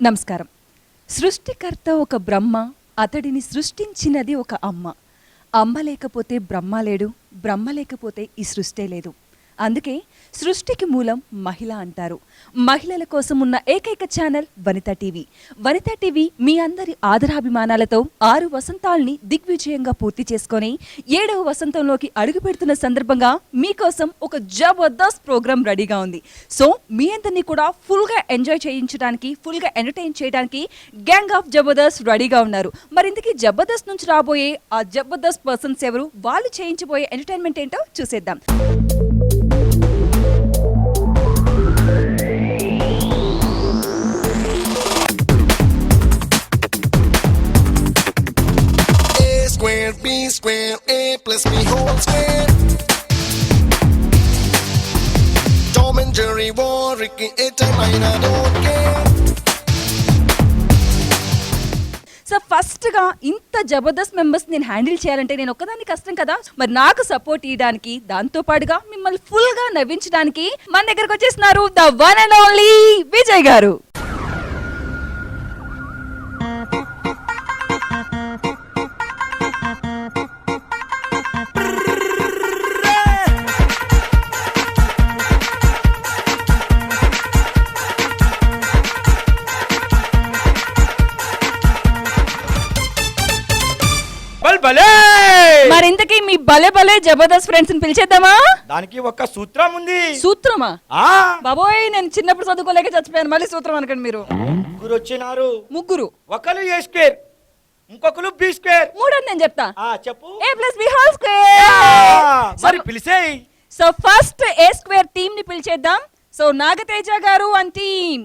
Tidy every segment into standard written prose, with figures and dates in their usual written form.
నమస్కారం. సృష్టికర్త ఒక బ్రహ్మ, అతడిని సృష్టించినది ఒక అమ్మ. అమ్మ లేకపోతే బ్రహ్మ లేడు, బ్రహ్మ లేకపోతే ఈ సృష్టే లేదు. అందుకే సృష్టికి మూలం మహిళ అంటారు. మహిళల కోసం ఉన్న ఏకైక channel Vanitha TV. Vanitha TV మీ అందరి ఆదరాభిమానాలతో 6 వసంతాల్ని దిగ్విజయంగా పూర్తి చేసుకొని 7వ వసంతంలోకి అడుగు పెడుతున్న సందర్భంగా మీకోసం ఒక జబర్దస్త్ ప్రోగ్రామ్ రెడీగా ఉంది. సో మీ అందరినీ కూడా ఫుల్గా ఎంజాయ్ చేయించడానికి, ఫుల్గా ఎంటర్టైన్ చేయడానికి గ్యాంగ్ ఆఫ్ జబర్దస్త్ రెడీగా ఉన్నారు. మరి ఇంతకీ జబర్దస్త్ నుంచి రాబోయే ఆ జబర్దస్త్ పర్సన్స్ ఎవరు, వాళ్ళు చేయించబోయే ఎంటర్టైన్మెంట్ ఏంటో చూసేద్దాం. Square, B square, A plus B whole square. Tom and Jerry war, Ricky, I don't care. So ఫస్ట్గా ఇంత జబర్దస్త్ మెంబర్స్ నేను హ్యాండిల్ చేయాలంటే నేను ఒక్కదాన్ని కష్టం కదా. మరి నాకు సపోర్ట్ ఇవ్వడానికి, దాంతో పాటుగా మిమ్మల్ని ఫుల్గా నవ్వించడానికి మన దగ్గరకు వచ్చేస్తున్నారు the one and only Vijay గారు. మరి ఇంతకీ మీ భలే భలే జబర్దస్త్ ఫ్రెండ్స్ ని పిలిచేద్దామా? దానికి ఒక సూత్రం ఉంది. సూత్రమా? బాబోయ్, నేను చిన్నప్పుడు చదువుకోలేక చచ్చిపోయాను, మళ్ళీ సూత్రం అనకండి మీరు. ముగ్గురు వచ్చినారు. ముగ్గురు? ఒకరు ఏ స్క్వేర్, ఇంకొకరు బి స్క్వేర్. మూడని నేను చెప్తా. చెప్పు. ఏ ప్లస్ బి హోల్ స్క్వేర్. మరి పిలిచేయ్. సో ఫస్ట్ ఏ స్క్వేర్ టీమ్ ని పిలిచేద్దాం. సో నాగతేజ గారు అండ్ టీమ్.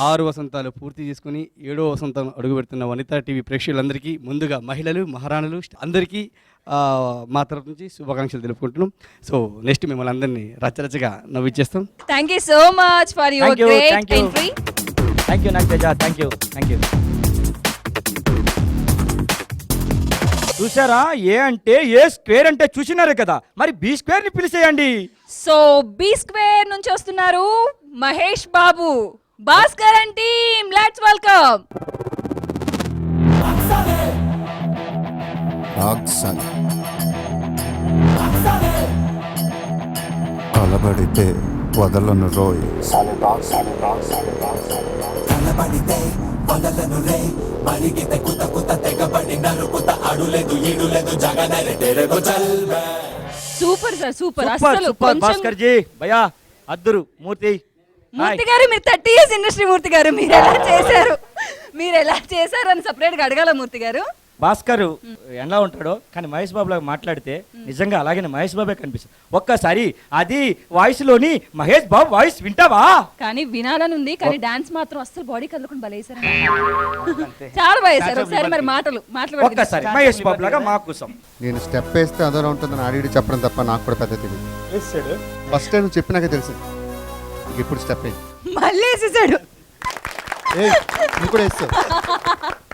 ఆరు వసంతాలు పూర్తి చేసుకుని 7వ వసంతం అడుగు పెడుతున్న వనితా టీవీ ప్రేక్షకులందరికీ ముందుగా మహిళలు, మహారాణులు అందరికీ మా తరఫు నుంచి శుభాకాంక్షలు తెలుపుకుంటున్నాం. సో నెక్స్ట్ మిమ్మల్ని అందరినీ రచ్చరచ్చగా నవ్విచ్చేస్తాం. Thank you so much for your great entry. Thank you Nagateja, thank you. చూసారా, ఏ అంటే ఏ స్క్వేర్ అంటే చూసినారే కదా, మరి బి స్క్వేర్ ని పిలిచేయండి. సో బి స్క్వేర్ నుంచి వస్తున్నారు Mahesh Babu, Bhaskar and team. Let's welcome. కలబడితే వదలను రోయ్, కలబడితే వదలను రే, మరిగితే కుత కుత తెగబడి నరుకుత అడులేదు ఇడులేదు జగనరి తెరగో చల్బే. Super sir, super. సూపర్ అసలు సూపర్ భాస్కర్ జీ, భయ్యా అద్దురు. మూర్తి గారు, మీరు 30 years ఇండస్ట్రీ. మూర్తి గారు, మీరు ఎలా చేశారు అని సపరేట్ గా అడగాల. మూర్తి గారు, భాస్కర్ ఎలా ఉంటాడో కానీ మహేష్ బాబు లాగా మాట్లాడితే నిజంగా అలాగే మహేష్ బాబే కనిపిస్తుంది. ఒక్కసారి అది వాయిస్ లోని మహేష్ బాబు వాయిస్ వింటావా? కానీ వినాలని ఉంది, కానీ డాన్స్ మాత్రం అస్సలు బాడీ కదలకుండా బలేసారు. చాలా బాగా. ఒకసారి మరి మాటలు ఒక్కసారి మహేష్ బాబు లాగా మా కోసం. నేను స్టెప్ వేస్తే అదోలా ఉంటుందని ఆడి చెప్పడం తప్ప నాకు కూడా పెద్ద తెలియదు. ఫస్ట్ టైం నువ్వు చెప్పినాకే తెలుసు. ఇప్పుడు స్టెప్ మళ్ళీ వేసేసాడు.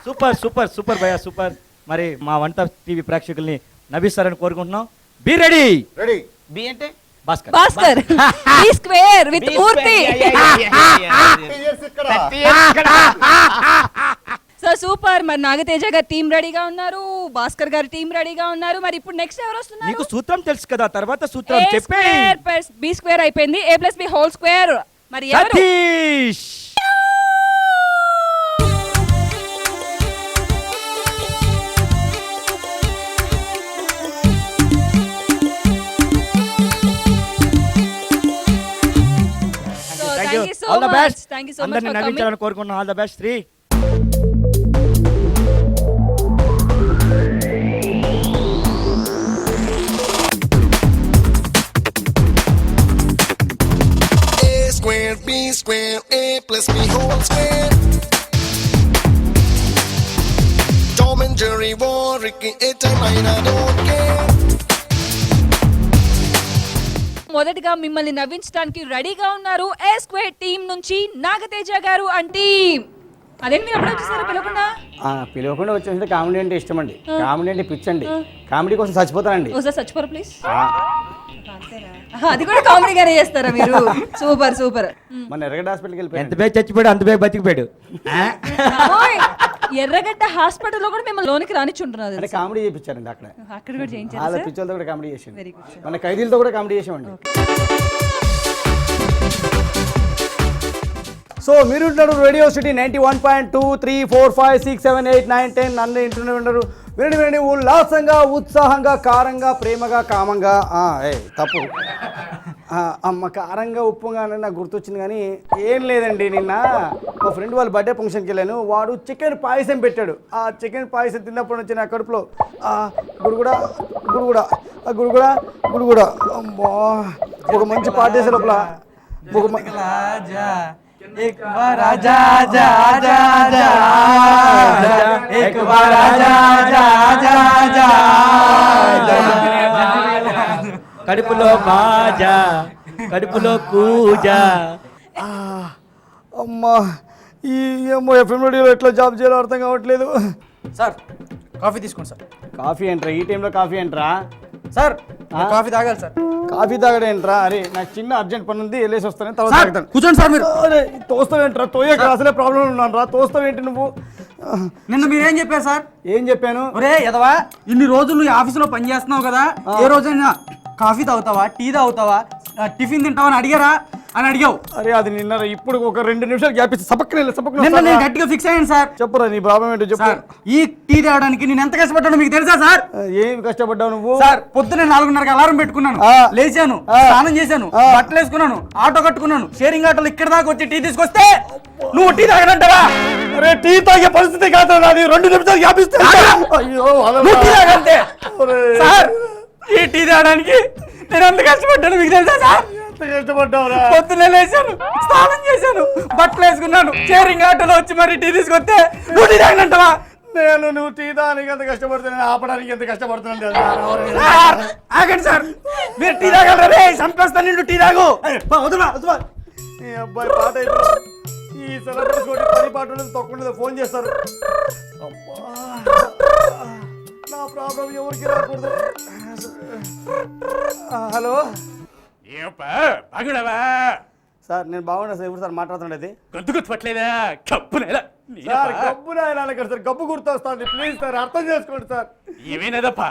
సూపర్ సూపర్ సూపర్ భయ్యా, సూపర్. మరి మా వంట టీవీ ప్రేక్షకుల్ని నవ్విస్తారని కోరుకుంటున్నాం. B ready. బి అంటే Bhaskar. Bhaskar B square with Murthy. So super. మరి నాగతేజ గారి టీం రెడీగా ఉన్నారు, భాస్కర్ గారి టీం రెడీగా ఉన్నారు. మరి ఇప్పుడు నెక్స్ట్ ఎవరు వస్తున్నారు? నీకు సూత్రం తెలుసు కదా, తర్వాత సూత్రం చెప్పే. బి స్క్వేర్ అయిపోయింది, ఏ ప్లస్ బి హోల్ స్క్వేర్. మరి ఎవరు? Satish. Thank you so All the much. best. Thank you so much అందరిని for coming. నవ్వించాలని కోరుకుంటున్నాం. All the best. 3 A square, B square, A plus B whole square. Tom and Jerry war, Ricky, I don't care. మొదటిగా మిమ్మల్ని నవ్వించడానికి రెడీగా ఉన్నారు ఏ square team నుంచి నాగతేజ గారు and team. అదేంటి మీరు ఎప్పుడో చూసారా పిలవకుండా? పిలవకుండా వచ్చేసి కామెడీ అంటే ఇష్టం అండి. కామెడీ అంటే పిచ్చండి. కామెడీ కోసం చచ్చిపోతానండి. ఒకసారి చచ్చిపోరా ప్లీజ్. అది కూడా కామెడీగానే చేస్తారా మీరు? Super super. మన ఎర్రగడ్డ హాస్పిటల్కి వెళ్ళిపోయి ఎంత బేగ్ చచ్చిపోయాడు అంత బేగ్ బతికిపోయాడు. ఎర్రగడ్డ హాస్పిటల్లో కూడా మిమ్మల్ని లోనికి రానిచ్చుంటున్నారు. అంటే కామెడీ చేయించారండి అక్కడ. అక్కడ కూడా చేయించారు. వాళ్ళ పిచ్చోళ్ళతో కూడా కామెడీ చేసాం. Very good. మన ఖైదీలతో కూడా కామెడీ చేసామండి. సో మీరు ఉంటున్నారు రేడియో సిటీ 91.2 3 4 5 6 7 8 9 10 అన్నీ ఇంటూనే ఉండరు. వినండి ఉల్లాసంగా ఉత్సాహంగా కారంగా ప్రేమగా కామంగా తప్పు అమ్మ కారంగా ఉప్పుగా నాకు గుర్తొచ్చింది కానీ ఏం లేదండి. నిన్న మా ఫ్రెండ్ వాళ్ళ బర్త్డే ఫంక్షన్కి వెళ్ళాను. వాడు చికెన్ పాయసం పెట్టాడు. ఆ చికెన్ పాయసం తిన్నప్పటి నుంచి నా కడుపులో గుడుగుడా గుడుగుడా గుడుగుడా గుడుగుడా అమ్మా ఒక మంచి పాట చేసే లోపల కడుపులో మాజా కడుపులో కూజా. అమ్మా ఈ ఏమో ఎఫ్ఎం రేడియోలో ఎట్లా జాబ్ చేయాలో అర్థం కావట్లేదు. సార్ కాఫీ తీసుకోండి సార్. కాఫీ ఏంట్రా ఈ టైంలో? కాఫీ ఏంట్రా సార్ కాఫీ తాగాలి సార్. కాఫీ తాగడం ఏంట్రా? అరే నాకు చిన్న అర్జెంట్ పని ఉంది, వెళ్ళేసి వస్తాను, తర్వాత సార్, తాగుతాను. కూర్చోండి సార్ మీరు. అరే తోస్తావేంట్రా? తోయక అసలే ప్రాబ్లం ఉన్నాను రా. తోస్తావేంటి నువ్వు? నిన్న మీరేం చెప్పారు సార్? ఏం చెప్పాను? ఒరే ఎదవా, ఇన్ని రోజులు ఈ ఆఫీసులో పని చేస్తున్నావు కదా, ఏ రోజైనా కాఫీ తాగుతావా, టీ తాగుతావా, టిఫిన్ తింటావా అని అడిగారా అని అడిగావు. అరే అది నిన్న ఇప్పుడు ఒక 2 నిమిషాలు గ్యాప్ ఇచ్చి నిన్న నేను గట్టిగా ఫిక్స్ అయ్యాను సార్. చెప్పురా నీ ప్రాబ్లం ఏంటో చెప్పు. సార్ ఈ టీ తాగడానికి నేను ఎంత కష్టపడ్డానో మీకు తెలుసా సార్? ఏం కష్టపడ్డావు నువ్వు? సార్ పొద్దున్న 4:30కి అలారం పెట్టుకున్నాను, లేచాను, స్నానం చేశాను, బట్టలు వేసుకున్నాను, ఆటో కట్టుకున్నాను, షేరింగ్ ఆటోలో ఇక్కడ దాకా వచ్చి టీ తీసుకొస్తే నువ్వు టీ తాగనంటావా? అరే టీ తాగే పరిస్థితి కాదు నాది. 2 నిమిషాలు గ్యాప్ ఇస్తే అయ్యో నువ్వు టీ తాగంతే. సార్ ఈ టీ తాగడానికి నేను ఎంత కష్టపడ్డాను మీకు తెలుసా సార్? పొద్దున్నే లేచాను, స్నానం చేశాను, బట్టలు వేసుకున్నాను, షేరింగ్ ఆటోలో వచ్చి మరి టీ తీసుకొస్తే నువ్వు టీ తాగనంటావా? నువ్వు టీ తాగడానికి ఎంత కష్టపడుతున్నాను, ఆపడానికి ఎంత కష్టపడుతున్నాను. ఆగండి సార్, మీరు టీ తాగలరా? సంపేస్తాను నిన్ను, టీ తాగు. ఈ అబ్బాయి పాట ఈ సెలబ్రిటీస్ కొట్టి పని పాట ఉండదు, తొక్కఉండదు, ఫోన్ చేస్తారు. అబ్బా నా ప్రాబ్లం ఎవరికి రాకూడదు. హలో సార్, నేను బాగున్నా సార్. ఎవరు సార్ మాట్లాడుతుండేది? గొంతు గుర్తుపట్టలేదా? కప్పు నేల సార్ గబ్బు నాయన సార్, గబ్బు గుర్తొస్తుంది. ప్లీజ్ సార్ అర్థం చేసుకోండి సార్. ఏమైనదప్పా?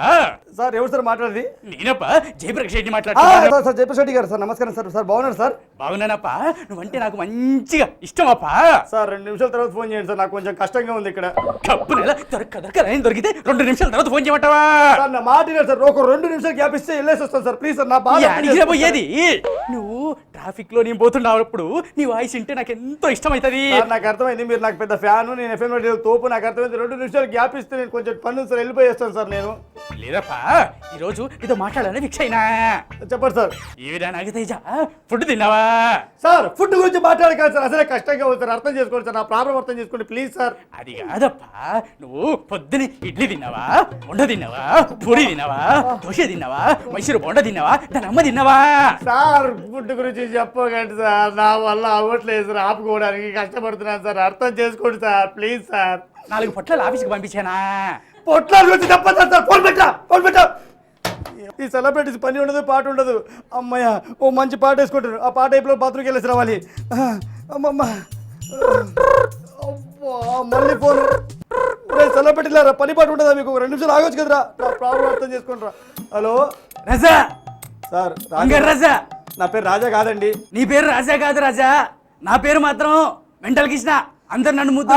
సార్ ఎవరు సార్ మాట్లాడేది? నేనప్ప జయప్రకాష్ రెడ్డి సార్ మాట్లాడుతున్నా. సార్ జయప్రకాష్ రెడ్డి గారు సార్, నమస్కారం సార్. సార్ బాగున్నారు సార్? బాగున్నానప్పా, నువ్వంటే నాకు మంచిగా ఇష్టం అప్పా. సార్ 2 నిమిషాల తర్వాత ఫోన్ చేయండి సార్, నాకు కొంచెం కష్టంగా ఉంది ఇక్కడ. కప్పు నేల దొరికితే 2 నిమిషాల తర్వాత ఫోన్ చేయమంటావా? సార్ నా మాట వినండి సార్, ఒక 2 నిమిషాలు గ్యాప్ ఇస్తే వెళ్ళేసి వస్తాను సార్. ప్లీజ్ సార్ నా బాధ అడిగిన పోయేది. నువ్వు ట్రాఫిక్ లో నేను పోతుండప్పుడు నీ వాయిస్ వింటే నాకు ఎంతో ఇష్టం అవుతుంది. నాకు అర్థమైంది, మీరు నాకు పెద్ద ఫ్యాన్, నేను ఎఫ్ఎం రేడియో తోపు. నాకు అర్థమైంది. 2 నిమిషాలు గ్యాప్ ఇస్తే నేను కొంచెం పని సార్, వెళ్ళిపోయేస్తాను సార్ నేను. లేదప్పా, ఈరోజు ఇదో మాట్లాడాలని ఫిక్స్ అయినా. చెప్పండి సార్. ఏవిరా నాగతేజ, ఫుడ్ తిన్నావా? సార్ ఫుడ్ గురించి మాట్లాడకాదు సార్, అసలే కష్టంగా ఉంది సార్. అర్థం చేసుకోండి సార్, నా ప్రాబ్లం అర్థం చేసుకోండి ప్లీజ్ సార్. అది కాదప్పా, నువ్వు పొద్దున ఇడ్లీ తిన్నావా, బొండ తిన్నావా, పూరి తిన్నావా, దోశ తిన్నావా, మైసూరు బొండ తిన్నావా, దాని అమ్మ తిన్నావా? సార్ ఫుడ్ గురించి చెప్పకండి సార్, నా వల్ల అవ్వట్లేదు సార్. ఆపుకోవడానికి కష్టపడుతున్నాను సార్, అర్థం చేసుకోండి సార్ ప్లీజ్ సార్. 4 పొట్లాలు ఆఫీస్కి పంపించానా? పొట్లాల గురించి చెప్పండి సార్. ఫోన్ పెట్టా, ఫోన్ పెట్టా. ఈ సెలబ్రిటీస్ పని ఉండదు, పాట ఉండదు. అమ్మయ్య ఓ మంచి పాట వేసుకుంటారు. ఆ పాట అయిపోయి బాత్రూమ్కి వెళ్ళేసి రావాలి. అమ్మమ్మ అబ్బా మళ్ళీ ఫోన్. సెలబ్రిటీలారా పని పాట ఉండదా మీకు? 2 నిమిషాలు ఆగొచ్చు కదరా, నా ప్రాబ్లం అర్థం చేసుకుంటారా. హలో రజా సార్. రజా, నా పేరు రాజా కాదండి. నీ పేరు రాజా కాదు రాజా, నా పేరు మాత్రం మెంటల్ కృష్ణ. అందరు నన్ను ముద్దు.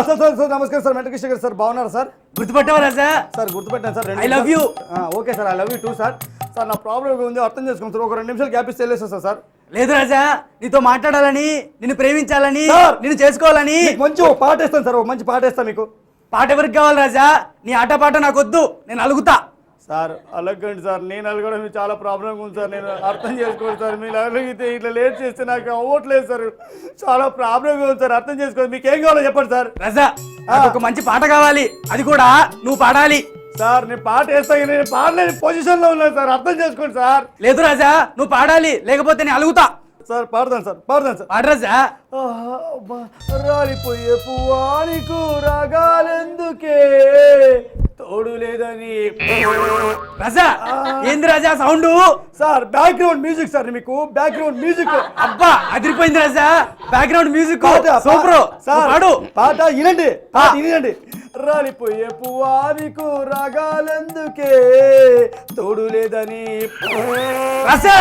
సార్ సార్ సార్ నమస్కారం సార్, వెంకటకృష్ణ గారు సార్, బాగున్నారా సార్? గుర్తుపట్టావా రాజా? సార్ గుర్తుపెట్టాను sir. I love you. Okay sir, I love you too sir. Sir నా ప్రాబ్లం ఉంది, అర్థం చేసుకోండి సార్. ఒక 2 నిమిషాలు గ్యాప్ ఇస్తే వెళ్ళేస్తా సార్. లేదు రాజా, నీతో మాట్లాడాలని, నిన్ను ప్రేమించాలని, సార్, నిన్ను చేసుకోవాలని. మంచి ఓ పాట వేస్తాను సార్, ఒక మంచి పాట వేస్తాను మీకు. పాట ఎవరికి కావాలి రాజా? నీ ఆట పాట నాకు వద్దు, నేను అలుగుతా. సార్ అలగండి సార్, నేను అలగడం మీకు చాలా ప్రాబ్లంగా ఉంది సార్. నేను అర్థం చేసుకోండి సార్. మీరు అలిగితే ఇట్లా లేట్ చేస్తే నాకు అవ్వట్లేదు సార్, చాలా ప్రాబ్లంగా ఉంది సార్. అర్థం చేసుకోండి, మీకు ఏం కావాలో చెప్పండి సార్. రాజా నాకు ఒక మంచి పాట కావాలి, అది కూడా నువ్వు పాడాలి. సార్ నేను పాట వేస్తా, నేను పాడలేని పొజిషన్లో ఉన్నాను సార్, అర్థం చేసుకోండి సార్. లేదు రాజా, నువ్వు పాడాలి, లేకపోతే నేను అలుగుతా. సార్ పాడతాను సార్, పాడతాను సార్. పాడు రాజా. అబ్బా రాలిపోయే పువ్వా నీకు రాగాలెందుకే తోడు లేదని. రాజా ఏంది Raja sound? Sir background music sir, మీకు బ్యాక్గ్రౌండ్ మ్యూజిక్. అబ్బా అదిరిపోయింది Raja, background music super. Sir పాడు పాట వినండి, వినండి. రాలిపోయే పువ్వా నీకు రాగాలెందుకే తోడు లేదని. రాజా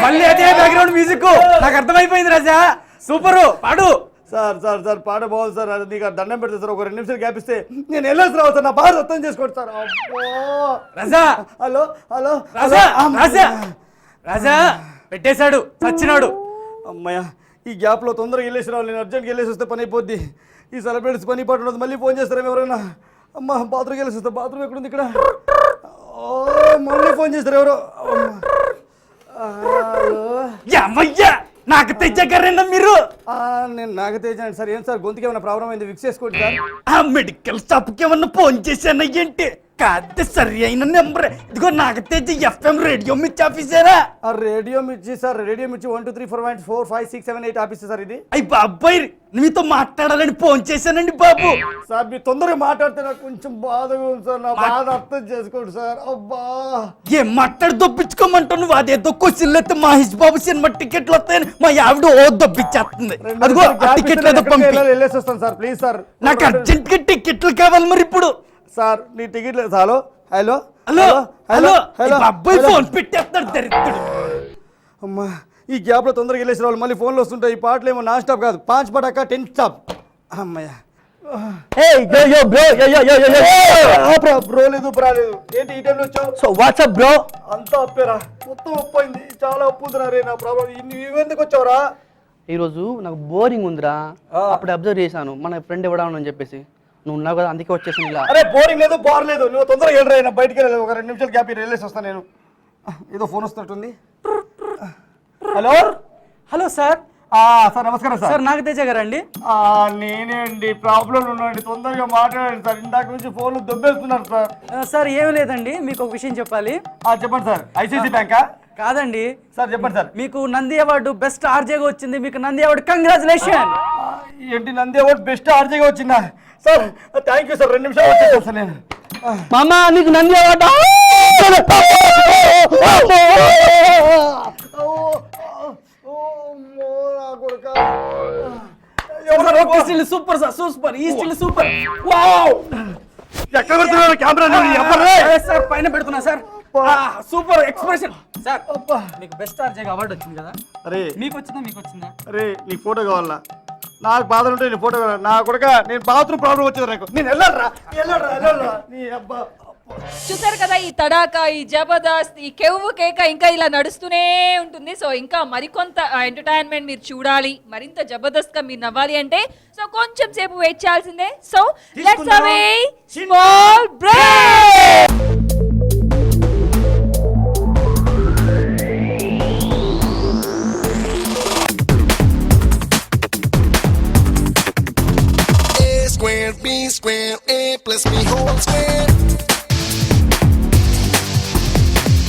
మళ్ళీ అదే బ్యాక్గ్రౌండ్ మ్యూజిక్, నాకు అర్థమైపోయింది రాజా, సూపర్. పాడు. సార్ సార్ సార్ పాట బాగుంది సార్, అది నీకు దండం పెడతా సార్, ఒక 2 నిమిషాలు గ్యాప్ ఇస్తే నేను వెళ్ళేసి రావు సార్, నా బాధ అర్థం చేసుకోండి సార్. అబ్బో. రాజా హలో హలో రాజా రాజా రాజా పెట్టేశాడు, చచ్చినాడు. అమ్మయ్య, ఈ గ్యాప్లో తొందరగా వెళ్ళేసి రావాలి, నేను అర్జెంట్గా వెళ్ళేసి వస్తే పని అయిపోద్ది. ఈ సెలబ్రిటీస్ పని పాటు ఉండదు, మళ్ళీ ఫోన్ చేస్తారేమో ఎవరైనా. అమ్మ బాత్రూమ్కి వెళ్ళేసి వస్తా, బాత్రూమ్ ఎక్కడుంది ఇక్కడ? మళ్ళీ ఫోన్ చేస్తారు ఎవరో. అమ్మయ్యా నాకు తెచ్చగారేనా మీరు? నేను నాగతేజ అండి సార్. ఏం సార్ గొంతుకి ఏమైనా ప్రాబ్లం అయింది? విక్స్ చేసుకోండి సార్. ఆ మెడికల్ షాప్కి ఏమన్నా ఫోన్ చేశానంటే కాదు సరి అయిన నెంబర్. ఇదిగో నాగతేజ ఎఫ్ఎం రేడియో మిర్చి ఆఫీసరా? రేడియో మిర్చి సార్, రేడియో మిర్చి 1 2 3 4 5 4 5 6 7 8 ఆఫీస్ సార్ ఇది. అయ్యి బాబాయ్ మీతో మాట్లాడాలని ఫోన్ చేశానండి బాబు. సార్ మీరు తొందరగా మాట్లాడితే నాకు కొంచెం బాధగా ఉంది సార్, నా బాధ అర్థం చేసుకోండి సార్. అబ్బా ఏం మాట్లాడి దొప్పించుకోమంటావు నువ్వు? అదేదో క్వశ్చన్లు అయితే మహేష్ బాబు సినిమా టికెట్లు వస్తాయని మా ఆవిడ ఓ దొప్పించేస్తుంది. అదిగో టికెట్లు ఏదో పంపి. వెళ్ళేసి వస్తాను సార్ ప్లీజ్ సార్, నాకు అర్జెంట్ గా టికెట్లు కావాలి మరి ఇప్పుడు. సార్ నీ టికెట్ లేదు. Hello hello hello hello hello అబ్బాయి ఫోన్ పెట్టేస్తాడు దరిద్రుడు. అమ్మా ఈ గ్యాప్లో తొందరగా వెళ్ళేసి రావాలి, మళ్ళీ ఫోన్లు వస్తుంటాయి. ఈ పాటలు ఏమో నాన్ స్టాప్ కాదు, 5 పటాకా 10 స్టాప్. అమ్మయ్య బ్రో లేదు బ్రా లేదు. ఏంటి ఈ టైంలో వచ్చావు? So WhatsApp bro? అంతా అప్పేరా, మొత్తం అప్పైంది, చాలా అప్పు ఉందిరా రే. నా ప్రాబ్లం నువ్వెందుకు వచ్చావురా? ఈరోజు నాకు బోరింగ్ ఉందిరా, అప్పుడు అబ్జర్వ్ చేశాను మన ఫ్రెండ్ ఎవడాను చెప్పేసి. నువ్వు ఉన్నావు కదా అందుకే వచ్చేసాను ఇలా. అరే బోరింగ్ లేదు బార్ లేదు, నువ్వు తొందరగా వెళ్ళరా, నా బయటికి వెళ్ళలేదు. ఒక 2 నిమిషాలు గ్యాప్ వెళ్ళేసి వస్తాను నేను. ఏదో ఫోన్ వస్తున్నట్టుంది. Hello hello sir. సార్ నమస్కారం సార్. సార్ నాగతేజ గారండి? నేనే అండి, ప్రాబ్లం ఉన్నాండి, తొందరగా మాట్లాడండి సార్. ఇందాక నుంచి ఫోన్లు దొబ్బేస్తున్నారు సార్. సార్ ఏమి లేదండి, మీకు ఒక విషయం చెప్పాలి. చెప్పండి సార్. ఐసిఐసి బ్యాంకా? కాదండి సార్ చెప్పండి సార్. మీకు నంది అవార్డు బెస్ట్ ఆర్జేగా వచ్చింది, మీకు నంది అవార్డు కంగ్రాచులేషన్. ఏంటి నంది అవార్డు బెస్ట్ ఆర్జేగా వచ్చిందా? సార్ థ్యాంక్ యూ సార్, 2 నిమిషాలు వచ్చేస్తాను సార్ నేను. మామ నీకు Nandi award. Super sir, super. ఈ స్టిల్ సూపర్. ఎక్కడ పెడుతున్నారు కెమెరా? సార్ పైన పెడుతున్నా సార్. Super expression sir. మీకు బెస్ట్ ఆర్జేగా అవార్డు వచ్చింది కదా? అరే మీకు వచ్చిందా? మీకు వచ్చిందా? అరే నీ ఫోటో కావాలా? నాకు బాధ ఉంటే నీ ఫోటో కావాలి. నా కొడుక నేను బాత్రూమ్ ప్రాబ్లం వచ్చింది నాకు, నేను వెళ్ళరా నీ అబ్బా. చూసారు కదా ఈ తడాకా, ఈ జబర్దస్త్, ఈ కెవ్వు కేక ఇంకా ఇలా నడుస్తూనే ఉంటుంది. సో ఇంకా మరికొంత ఎంటర్టైన్మెంట్ మీరు చూడాలి, మరింత జబర్దస్త్ గా మీరు నవ్వాలి అంటే సో కొంచెం సేపు వెయిట్ చేయాల్సిందే. So let's have a small break. Square, B square, A plus B whole square.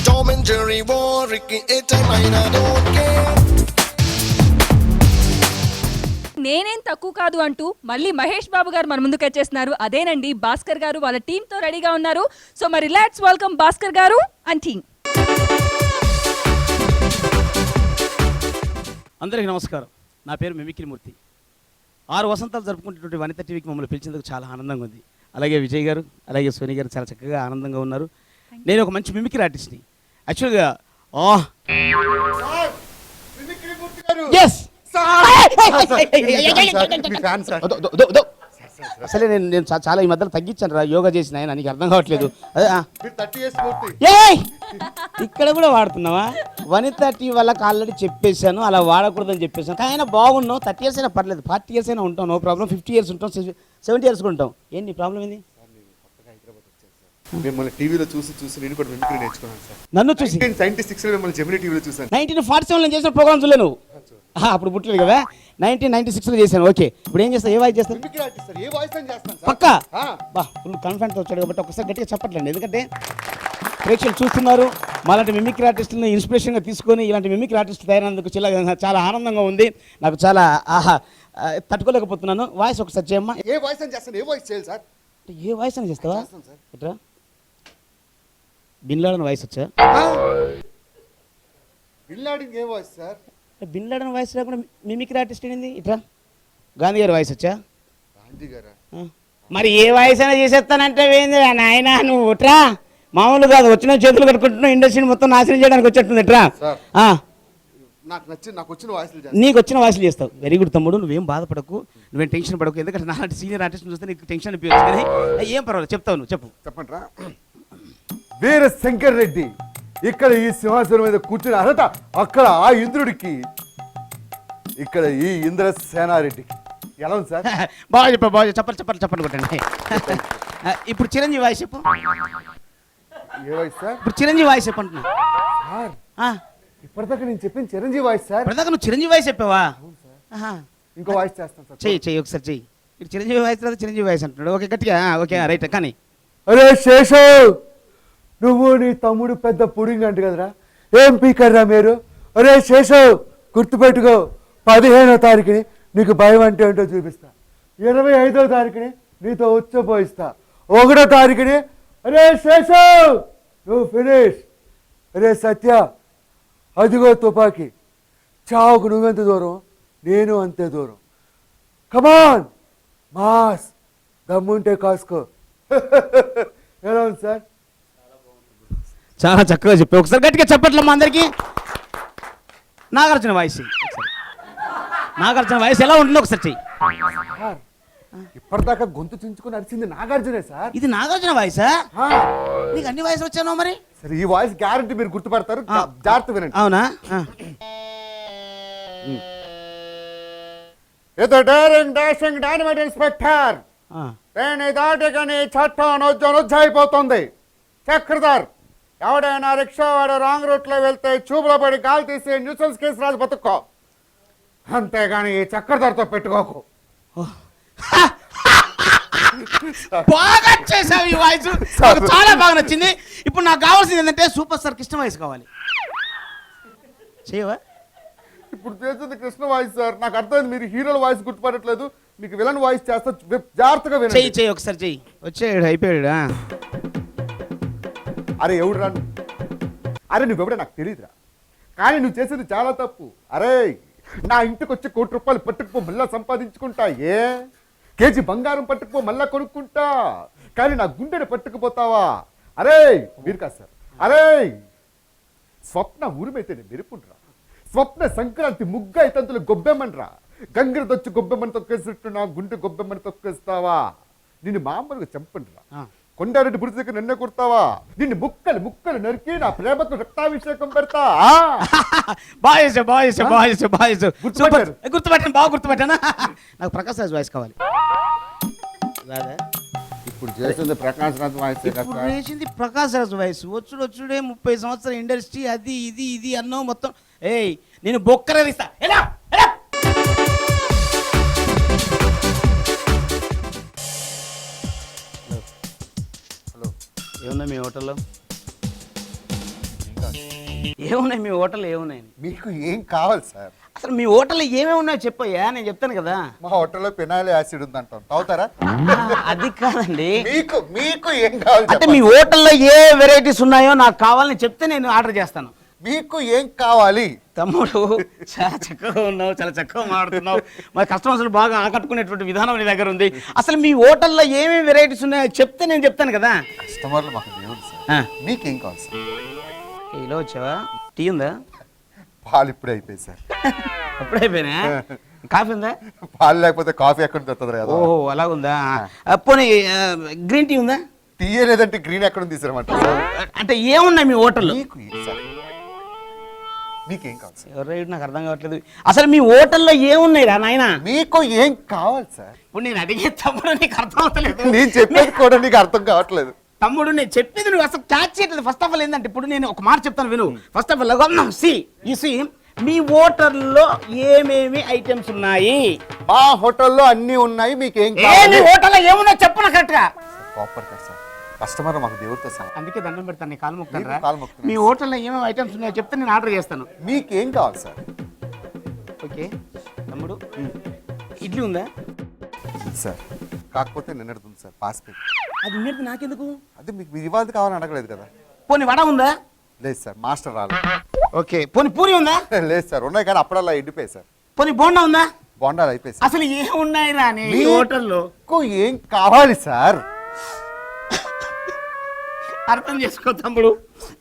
Tom and Jerry war, Ricky, time I don't care. నేనేం తక్కువ కాదు అంటూ మళ్ళీ మహేష్ బాబు గారు మన ముందుకు వచ్చేస్తున్నారు. అదేనండి భాస్కర్ గారు వాళ్ళ టీంతో రెడీగా ఉన్నారు. సో మరి లెట్స్ వెల్కమ్ భాస్కర్ గారు అండ్ టీమ్. అందరికీ నమస్కారం. నా పేరు మిమిక్రీ మూర్తి. 6 వసంతాలు జరుపుకుంటున్నటువంటి వనిత టీవీకి మమ్మల్ని పిలిచేందుకు చాలా ఆనందంగా ఉంది. అలాగే విజయ్ గారు, అలాగే సోని గారు చాలా చక్కగా ఆనందంగా ఉన్నారు. నేను ఒక మంచి మిమిక్రీ ఆర్టిస్ట్ని యాక్చువల్గా. అసలే నేను చాలా ఈ మధ్యలో తగ్గించాను రా, యోగా చేసిన ఆయన, నీకు అర్థం కావట్లేదు. ఇక్కడ కూడా వాడుతున్నావా? వనిత టీవీ వాళ్ళకి ఆల్రెడీ చెప్పేశాను అలా వాడకూడదని చెప్పేశాను. కానీ అయినా బాగున్నావు, 30 years అయినా పర్లేదు, 40 years అయినా ఉంటాం, నో ప్రాబ్లం. 50 years ఉంటాం, 70 years కూడా ఉంటాం. ఏంటి ప్రాబ్లం ఏంది? మిమ్మల్ని టీవీలో చూసి నేను కూడా మిమిక్రీ నేర్చుకున్నాను సార్. నన్ను చూసి 1996 మిమ్మల్ని జెమినీ టీవీలో చూసాను. 1947 చేసిన ప్రోగ్రామ్ చూడలే నువ్వు? అప్పుడు పుట్టలేదు కదా. 1996 చేశాను. ఓకే, ఇప్పుడు ఏం చేస్తావు? ఏ వాయిస్ చేస్తాను? మిమిక్రీ ఆర్టిస్ట్ సార్, ఏ వాయిస్ అని చేస్తాను సార్. పక్కా బా ఫుల్ కాన్ఫిడెంట్తో వచ్చాడు కాబట్టి ఒకసారి గట్టిగా చెప్పట్లేదు, ఎందుకంటే ప్రేక్షకులు చూస్తున్నారు. మాలాంటి మిమిక్రీ ఆర్టిస్టులను ఇన్స్పిరేషన్గా తీసుకొని ఇలాంటి మిమిక్రీ ఆర్టిస్ట్ తయారైనందుకు చాలా ఆనందంగా ఉంది నాకు. చాలా తట్టుకోలేకపోతున్నాను. వాయిస్ ఒకసారి చేయమ్మా. ఏ వాయిస్ అని చేస్తాను, ఏ వాయిస్ చేయాలి సార్? ఏ వాయిస్ అని చేస్తావా? చేస్తాను సార్. ఇట్రా బిన్ లాడన్ వాయిస్ వచ్చా? బిల్లాడింగ్ ఏ voice sir? Bin Laden voice రాకుండా మిమిక్రీ ఆర్టిస్ట్ ఏంది? ఇట్రా గాంధీ గారి వాయిస్ వచ్చా? గాంధీ గారా? మరి ఏ వాయిస్ అయినా చేసేస్తానంటే ఏంది నాయన నువ్వు? ఇట్రా మామూలు కాదు, వచ్చిన చేతులు కట్టుకుంటున్నావు, ఇండస్ట్రీని మొత్తం నాశనం చేయడానికి వచ్చేట్టుంది. ఇట్రా సార్ నాకు వచ్చిన వాయిస్లు చేస్తాను. నీకు వచ్చిన వాయిస్లు చేస్తావు. వెరీ గుడ్ తమ్ముడు, నువ్వేం బాధపడకు, నువ్వేం టెన్షన్ పడకు. ఎందుకంటే నాలాంటి సీనియర్ ఆర్టిస్ట్ చూస్తే నీకు టెన్షన్ అనిపించచ్చు, కానీ ఏం పర్వాలేదు, చెప్తావు నువ్వు చెప్పు. చెప్పండి. వీర శంకర్ రెడ్డి ఇక్కడ ఈ సింహాసనం మీద కూర్చుని అర్హత అక్కడ ఆ ఇంద్రుడికి, ఇక్కడ ఈ ఇంద్ర సేనారెడ్డికి. ఎలా ఉంది సార్? బాగా చెప్పా, బాగా చెప్పండి కొట్టండి. ఇప్పుడు చిరంజీవి వాయిస్ చెప్పు. ఏ వాయిస్ సార్? ఇప్పుడు చిరంజీవి వాయిస్ చెప్పంటున్నా. సార్ ఇప్పటిదాకా నేను చెప్పిన చిరంజీవి వాయిస్ సార్. ఇప్పటిదాకా నువ్వు చిరంజీవి వాయిస్ చెప్పావా? ఇంకో వాయిస్ చేస్తాను సార్. చెయ్యి ఒకసారి చెయ్యి. ఇటు చిరంజీవి వాయిస్ తర్వాత చిరంజీవి వాయిస్ అంటున్నాడు. ఓకే గట్టిగా, ఓకే రైట్. కానీ అరే శేషు, నువ్వు నీ తమ్ముడు పెద్ద పుడింగ్ అంట కదరా, ఏం పీకర్రా మీరు? అరే శేషు, గుర్తుపెట్టుకో, 15వ తారీఖుని నీకు భయం అంటే ఏంటో చూపిస్తా, 25వ తారీఖుని నీతో ఉచ్చపోయిస్తా, 1వ తారీఖుని అరే శేషు నువ్వు ఫినిష్. అరే సత్య, అదిగో తుపాకీ, చావుకు నువ్వెంత దూరం నేను అంతే దూరం. కమాన్ మాస్, దమ్ముంటే కాసుకో. ఎలా ఉంది సార్? చాలా చక్కగా చెప్పావు. ఒకసారి గట్టిగా చెప్పట్లమ్మా అందరికి. నాగార్జున వాయిస్, నాగార్జున వాయిస్ ఎలా ఉంటుందో ఒకసారి చెయ్యి. ఇప్పటిదాకా గొంతు చించుకుని అరిచింది నాగార్జునే సార్. ఇది నాగార్జున వాయిసా? నీకు అన్ని వాయిస్ వచ్చానో మరి? సరే ఈ వాయిస్ గ్యారంటీ మీరు గుర్తుపడతారు, జాగ్రత్త వినండి. అవునా? ఏదో డేరింగ్ డాషింగ్ డైనమైట్ ఇన్స్పెక్టర్, నేను దాటికని చట్టం నొజ్జైపోతుంది. చక్రధర్, ఎవడైనా రిక్షా వాడు రాంగ్ రూట్ లో వెళ్తే చూపులో పడి గాలి తీసి న్యూసెన్స్ కేసు రాజు బతుక్కో, అంతేగాని ఈ చక్రధర్తో పెట్టుకోకు. బాగా చేసావు ఈ వాయిస్, చాలా బాగా నచ్చింది. ఇప్పుడు నాకు కావాల్సింది ఏంటంటే సూపర్ స్టార్ కృష్ణ వాయిస్ కావాలి. చేయవా? ఇప్పుడు చేసింది కృష్ణ వాయిస్ సార్. నాకు అర్థమైంది మీరు హీరోల వాయిస్ గుర్తుపడట్లేదు, మీకు విలన్ వాయిస్ చేస్తా, జాగ్రత్తగా వినండి. చెయ్యి ఒకసారి చెయ్యి. వచ్చాడు, అయిపోయాడు. అరే ఎవడు రాను? అరే నువ్వెవడే నాకు తెలియదురా, కానీ నువ్వు చేసేది చాలా తప్పు. అరే నా ఇంటికి వచ్చి ₹1,00,00,000 పట్టుకుపో, మళ్ళా సంపాదించుకుంటా. కేజీ బంగారం పట్టుకుపో, మళ్ళా కొనుక్కుంటా. కానీ నా గుండెని పట్టుకుపోతావా? అరే మీరు కాదు సార్. అరే స్వప్న ఊరిమైతే నేను మెరుపుండ్రా, స్వప్న సంక్రాంతి ముగ్గు అయితే అందులో గొబ్బెమ్మన్రా, గంగిరదొచ్చి గొబ్బెమ్మని తొక్కేసినట్టు నా గుండె గొబ్బెమ్మని తొక్కేస్తావా? నిన్ను మామూలుగా చంపండిరా, కొండారెడ్డి బుడిసి దగ్గర నిన్నే కుడతావా? నిన్ను ముక్కలు ముక్కలు నరికి నా ప్రేమకు రక్తాభిషేకం పెడతా. గుర్తుపట్టాను, బాగా గుర్తుపట్టాను. నాకు ప్రకాశ్ రాజ్ వాయిస్ కావాలి. ఇప్పుడు చేసింది ప్రకాశ్ రాజ్ వాయిస్. ఇప్పుడు చేసింది ప్రకాశ్ రాజ్ వాయిస్. వచ్చుడే 30 సంవత్సరాల ఇండస్ట్రీ, అది ఇది అన్నో మొత్తం. ఏయ్ నేను బొక్కరేస్తా. ఏమున్నాయి మీ హోటల్లో? ఏమున్నాయి మీ హోటల్లో? ఏమున్నాయి? మీకు ఏం కావాలి సార్? అసలు మీ హోటల్లో ఏమేమి ఉన్నాయో చెప్పయ్యా, నేను చెప్తాను కదా. మా హోటల్లో ఫినాయిల్ యాసిడ్ ఉందంటాం, తాగుతారా? అది కాదండి, మీకు ఏం కావాలి? అంటే మీ హోటల్లో ఏ వెరైటీస్ ఉన్నాయో నాకు కావాలని చెప్తే నేను ఆర్డర్ చేస్తాను. మీకు ఏం కావాలి? తమ్ముడు చాలా చక్కగా ఉన్నావు, చాలా చక్కగా మాట్లాడుతున్నావు. మరి కస్టమర్స్ బాగా ఆకట్టుకునేటువంటి విధానం నీ దగ్గర ఉంది. అసలు మీ హోటల్లో ఏమేమి వెరైటీస్ ఉన్నాయో చెప్తే నేను చెప్తాను కదా. కస్టమర్లు మాకు దేవుడు సార్. మీకేం కావాలి సార్? ఇలా వచ్చావా? టీ ఉందా? పాలు ఇప్పుడే అయిపోయి సార్. అప్పుడే అయిపోయినా? కాఫీ ఉందా? పాలు లేకపోతే కాఫీ ఎక్కడ దొరుకుతుంది కదా. ఓహో అలాగుందా. పోనీ గ్రీన్ టీ ఉందా? టీ లేదంటే గ్రీన్ ఎక్కడ తీసారన్నమాట. అంటే ఏమున్నాయి మీ హోటల్లో? మీకేం కావాలి సార్? ఎవరు నాకు అర్థం కావట్లేదు. అసలు మీ హోటల్లో ఏమున్నాయి రా నాయన? మీకు ఏం కావాలి సార్? ఇప్పుడు నేను అడిగే తమ్ముడు నీకు అర్థం అవట్లేదు. నేను చెప్పేది కూడా నీకు అర్థం కావట్లేదు. తమ్ముడు నేను చెప్పేది నువ్వు అసలు క్యాచ్ చేయట్లేదు. ఫస్ట్ ఆఫ్ ఆల్ ఏంటంటే, ఇప్పుడు నేను ఒక మాట చెప్తాను విను. ఫస్ట్ ఆఫ్ ఆల్ మీ హోటల్లో ఏమేమి ఐటమ్స్ ఉన్నాయి? మా హోటల్లో అన్ని ఉన్నాయి. మీకు ఏం కావాలి? మీ హోటల్లో ఏమున్నాయి చెప్పు నా కరెక్ట్గా. కాపర్ సార్, కస్టమర్ మాకు దేవుడితో సార్. అందుకే దండం పెడతాను, నీ కాలు మొక్కుతాను. మొక్కుతాను. మీ హోటల్లో ఏమేమి ఐటమ్స్ ఉన్నాయో చెప్తే నేను ఆర్డర్ చేస్తాను. మీకేం కావాలి సార్? ఓకే తమ్ముడు, ఇడ్లీ ఉందా? సార్ కాకపోతే నిన్నడుతుంది సార్ పాస్ పెట్టి. అది ఉన్నట్టు నాకెందుకు? అదే మీకు మీరు ఇవాళ కావాలని అడగలేదు కదా. పోనీ వడ ఉందా? లేదు సార్ మాస్టర్ రాలేదు. ఓకే. పోనీ పూరి ఉందా? లేదు సార్ ఉన్నాయి కానీ అప్పుడల్లా ఎండిపోయాయి సార్. పోనీ బోండా ఉందా? బొండాలు అయిపోయాయి సార్. అసలు ఏం ఉన్నాయి రాని ఈ హోటల్లో? మీకు ఏం కావాలి సార్? అర్థం చేసుకో తమ్ముడు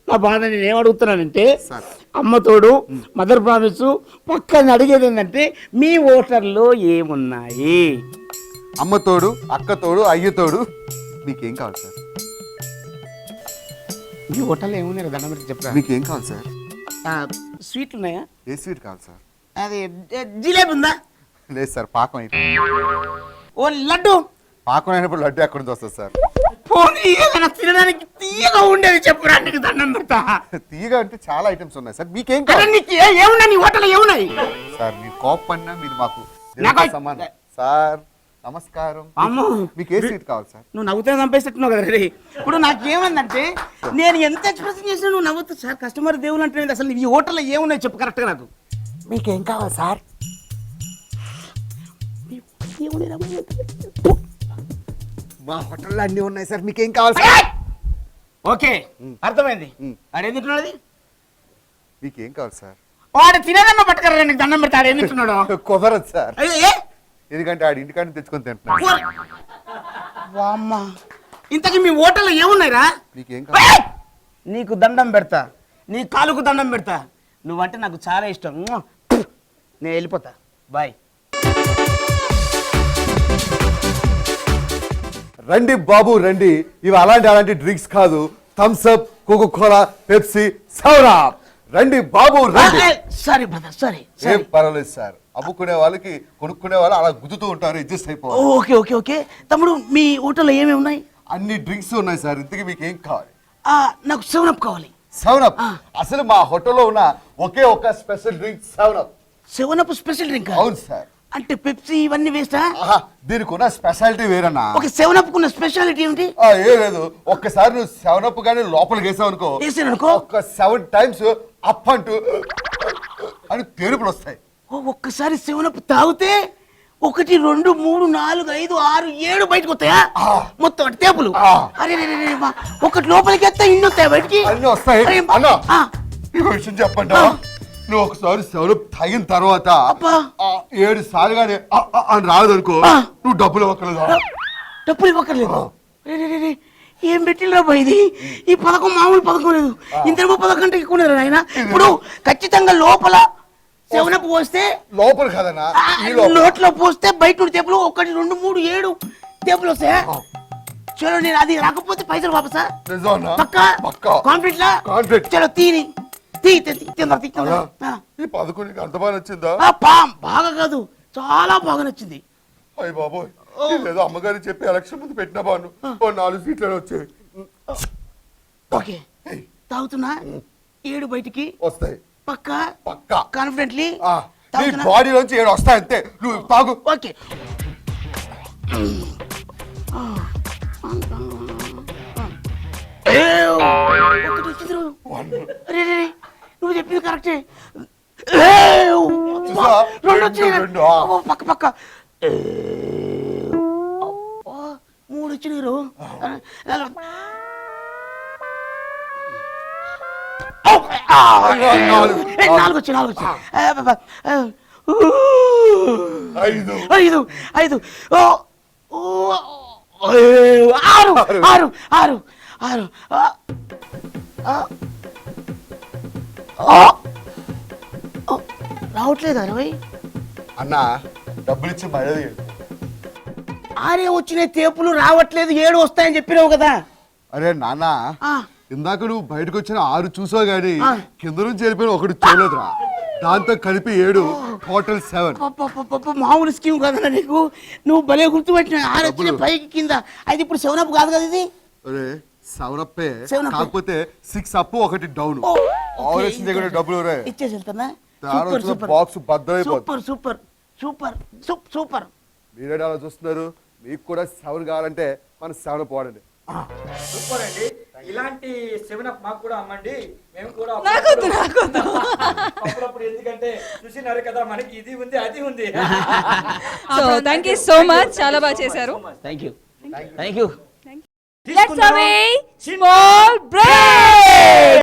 నా బాధ. నేను ఏం అడుగుతున్నానంటే సార్. అమ్మ తోడు మదర్ ప్రామిస్ పక్కన అడిగేది ఏంటంటే మీ హోటల్లో ఏమున్నాయి? అమ్మ తోడు, అక్క తోడు, అయ్య తోడు. మీకేం కావాలి సార్? మీ హోటల్లో ఏమున్నాయి దండం పెట్టి చెప్పరా. మీకేం కావాలి సార్? స్వీట్లు ఉన్నాయా? ఏ స్వీట్ కావాలి సార్? అది జిలేబీ ఉందా? లేదు సార్ పాకం అయిపోయింది. ఓ లడ్డు? పాకం అయినప్పుడు లడ్డు ఎక్కడి నుంచి వస్తుంది సార్? పోనీ ఏదైనా తినడానికి తీయగా ఉండేది చెప్పురా, నీకు దండం పెడతా. తీయగా అంటే చాలా ఐటమ్స్ ఉన్నాయి సార్. మీకేం కావాలి? నీకు ఏమున్నాయి నీ హోటల్లో ఏమున్నాయి? సార్ మీరు కోపన్నా మీరు మాకు నాకు- దేవుడితో సమానం. సార్ నమస్కారం. అమ్మో మీకు ఏ స్వీట్ కావాలి సార్? నువ్వు నవ్వుతే చంపేసేట్టున్నావు కదా రే. ఇప్పుడు నాకేమందంటే నేను ఎంత ఎక్స్ప్రెషన్ చేసినా నువ్వు నవ్వుతూ సార్ కస్టమర్ దేవులు అంటే అసలు ఈ హోటల్లో ఏమున్నాయి చెప్పు కరెక్ట్గా నాకు. మీకేం కావాలి సార్? మా హోటల్లో అన్నీ ఉన్నాయి సార్. మీకేం కావాలి సార్? ఓకే అర్థమైంది. ఆడు ఏం తింటున్నది? మీకేం కావాలి సార్? వాడు తినేదన్నా పట్టుకరా, నీకు దండం పెడతా. ఆడు ఏం తింటున్నాడు? కుదరదు సార్. అయ్యే ఎందుకంటే ఆడి ఇంటికాడ తెచ్చుకొని తింటున్నాడు. వామ్మా, ఇంతకీ మీ హోటల్లో ఏమున్నాయిరా? మీకేం కావాలి? నీకు దండం పెడతా, నీ కాలుకు దండం పెడతా. నువ్వంటే నాకు చాలా ఇష్టం. నేను వెళ్ళిపోతా, బాయ్. రండి బాబు రండి. ఇవి అలాంటి డ్రింక్స్ కాదు. Thums Up, Coca Cola, Pepsi, సౌరా. రండి బాబు రండి. Sorry brother, sorry. ఏం పర్వాలేదు సార్. అమ్ముకునే వాళ్ళకి కొనుక్కునే వాళ్ళు అలా గుద్దుతూ ఉంటారు. అడ్జస్ట్ అయిపోవాలి. ఓకే ఓకే ఓకే తమ్ముడు, మీ హోటల్లో ఏమేమి ఉన్నాయి? అన్ని డ్రింక్స్ ఉన్నాయి సార్. ఇంతకీ మీకు ఏం కావాలి? నాకు 7up కావాలి. 7up? అసలు మా హోటల్లో ఉన్న ఒకే ఒక special drink 7up. 7up special drink? అవును సార్. అంటే పెప్సీ ఇవన్నీ వేస్తా? దీనికి ఉన్న స్పెషాలిటీ వేరన్నా. ఒక 7up కున్న స్పెషాలిటీ ఏమిటి? ఏ లేదు. ఒక్కసారి నువ్వు 7up గానీ లోపలికి వేసావు అనుకో, ఒక 7 times అప్ అంటూ అని తెరుపులు వస్తాయి. ఒక్కసారి 7up తాగితే 1 2 3 4 5 6 7 బయటకు వస్తాయా? మొత్తం అంటే టేపులు. అరే ఒకటి లోపలికి వస్తే ఇన్ని వస్తాయి బయటికి? అన్ని వస్తాయి. అన్నా ఈ విషయం చెప్పండి. నువ్వు ఒకసారి 7up తాగిన తర్వాత 7 సార్లు కానీ అని రాదనుకో, నువ్వు డబ్బులు ఇవ్వకలేదు. డబ్బులు ఇవ్వకలేదు? ఏం పెట్టిరా బాయ్ ఇది? ఈ పథకం మామూలు పథకం లేదు. ఇంత పథకం అంటే ఎక్కువ ఆయన. ఇప్పుడు ఖచ్చితంగా లోపల 7up పోస్తే లోపల కదన్నా, నోట్లో పోస్తే బయట నుండి టేపులు 1 2 3 7 టేపులు వస్తాయా? చలో నేను అది రాకపోతే పైసలు వాపసా? పక్కా కాన్ఫిడెంట్ లా? చలో తీని ఈ పథకం నీకు అంత బాగా నచ్చిందా? బాగా కాదు, చాలా బాగా నచ్చింది. అయ్య బాబోయ్, ఏదో అమ్మగారికి చెప్పి ఎలక్షన్ ముందు పెట్టిన బాను 4 సీట్లు వచ్చాయి. ఓకే తాగుతున్నా 7 బయటికి వస్తాయి. పక్కా కాన్ఫిడెంట్లీ నీ బాడీ నుంచి 7 వస్తాయి అంతే. నువ్వు తాగు. ఓకే నువ్వు చెప్పింది కరెక్టే. 2 వచ్చినాయి పక్క 3 వచ్చినాయి. 4 వచ్చి 5 6 రావట్లేదు 60. అన్నా డబ్బులు ఇచ్చి మర్యాద 6 వచ్చినాయి టేపులు రావట్లేదు, 7 వస్తాయని చెప్పినావు కదా. అరే నాన్న, ఇందాక నువ్వు బయటకు వచ్చిన 6 చూసావు గానీ కింద నుంచి వెళ్ళిపోయిన 1 చూడలేదురా. దాంతో కలిపి 7, టోటల్ 7. మామూలు స్కీమ్ కదా నీకు. నువ్వు భలే గుర్తుపెట్టిన. 6 వచ్చిన పైకి కింద. అయితే ఇప్పుడు 7up కాదు కదా ఇది? 7up కాకపోతే 6 up 1 డౌన్. ఆపరేషన్ దగ్గర డబ్బులు ఇచ్చేసి వెళ్తానా? బాక్స్ బద్దలైపోతుంది. Super super super super. మీరేనా అలా చూస్తున్నారు? మీకు కూడా 7 కావాలంటే మన 7up వాడండి. సూపర్ అండి. ఇలాంటి 7up మాకు కూడా అమ్మండి, మేము కూడా నాకొద్దు నాకొద్దు. అప్పుడప్పుడు ఎందుకంటే చూసినారు కదా మనకి ఇది ఉంది అది ఉంది. So thank you so much, చాలా బాగా చేశారు. Thank you thank you. Let's have a small break.